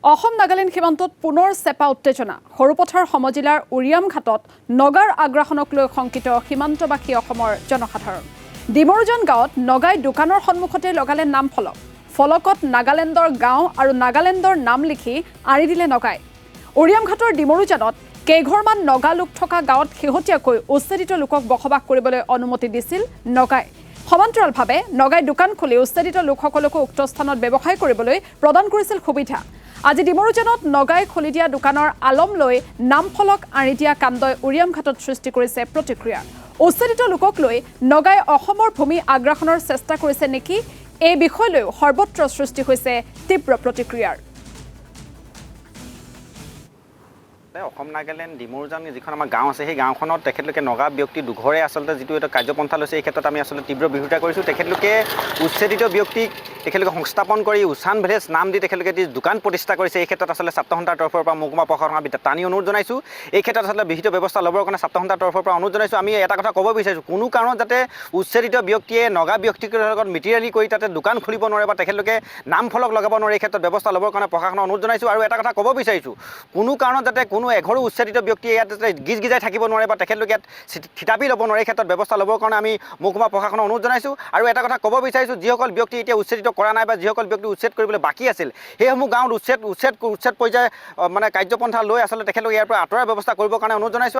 অসম নাগালেণ্ড সীমান্তত পুনৰ চেপা উত্তেজনা সৰুপথাৰ সমজিলাৰ উৰিয়াম ঘাটত নগাৰ আগ্ৰাসনক লৈ শংকিত সীমান্তবাসী অসমৰ জনসাধাৰণ ডিমৰুজন গাঁৱত নগাই দোকানৰ সন্মুখতে লগালে নাম ফলকত নাগালেণ্ডৰ গাঁও আৰু নাগালেণ্ডৰ নাম লিখি আঁৰি দিলে নগাই উৰিয়াম ঘাটৰ ডিমৰুজনত কেইঘৰমান নগা লোক থকা গাঁৱত শেহতীয়াকৈ উচ্ছেদিত লোকক বসবাস কৰিবলৈ অনুমতি দিছিল নগাই সমান্তৰালভাৱে নগাই দোকান খুলি উচ্ছেদিত লোকসকলকো উক্ত স্থানত ব্যৱসায় কৰিবলৈ প্ৰদান কৰিছিল সুবিধা আজি ডিমৰুজনত নগাই খুলি দিয়া দোকানৰ আলম লৈ নামফলক আঁৰি দিয়া কাণ্ডই উৰিয়াম ঘাটত সৃষ্টি কৰিছে প্ৰতিক্ৰিয়া উচ্ছেদিত লোকক লৈ নগাই অসমৰ ভূমি আগ্ৰাসনৰ চেষ্টা কৰিছে নেকি এই বিষয়লৈ সৰ্বত্ৰ সৃষ্টি হৈছে তীব্ৰ প্ৰতিক্ৰিয়াৰ অসম নাগালেণ্ড ডিমৰুজন যিখন আমাৰ গাঁও আছে সেই গাঁওখনত তেখেতলোকে নগা ব্যক্তি দুঘৰে আচলতে যিটো এটা কাৰ্যপন্থা লৈছে এই ক্ষেত্ৰত আমি আচলতে তীব্ৰ বিৰোধিতা কৰিছোঁ তেখেতলোকে উচ্ছেদিত ব্যক্তিক তেখেতলোকে সংস্থাপন কৰি উচান ভেজ নাম দি তেখেতলোকে যি দোকান প্ৰতিষ্ঠা কৰিছে এই ক্ষেত্ৰত আচলতে ছাত্ৰ সন্থাৰ তৰফৰ পৰা মহকুমা প্ৰশাসনৰ আমি টানি অনুৰোধ জনাইছোঁ এই ক্ষেত্ৰত আচলতে বিহিত ব্যৱস্থা ল'বৰ কাৰণে ছাত্ৰ সন্থাৰ তৰফৰ পৰা অনুৰোধ জনাইছোঁ আমি এটা কথা ক'ব বিচাৰিছোঁ কোনো কাৰণত যাতে উচ্ছেদিত ব্যক্তিয়ে নগা ব্যক্তিৰ লগত মিটিৰালি কৰি তাতে দোকান খুলিব নোৱাৰে বা তেখেতলোকে নাম ফলক লগাব নোৱাৰে এই ক্ষেত্ৰত ব্যৱস্থা ল'বৰ কাৰণে প্ৰশাসনৰ অনুৰোধ জনাইছোঁ আৰু এটা কথা ক'ব বিচাৰিছোঁ কোনো কাৰণত যাতে কোনো এঘৰো উচ্ছেদিত ব্যক্তিয়ে ইয়াত যাতে গিজগিজাই থাকিব নোৱাৰে বা তেখেতলোকে ইয়াত থিতাপি ল'ব নোৱাৰে এই ক্ষেত্ৰত ব্যৱস্থা ল'বৰ কাৰণে আমি মহকুমা প্ৰশাসনৰ অনুৰোধ জনাইছোঁ আৰু এটা কথা ক'ব বিচাৰিছোঁ যিসকল ব্যক্তি এতিয়া উচ্ছেদিত কৰা নাই বা যিসকল ব্যক্তি উচ্ছেদ কৰিবলৈ বাকী আছিল সেইসমূহ গাঁৱত উচ্ছেদ পৰ্যায় মানে কাৰ্যপন্থা লৈ আচলতে তেখেতলোকে ইয়াৰ পৰা আঁতৰাৰ ব্যৱস্থা কৰিবৰ কাৰণে অনুৰোধ জনাইছোঁ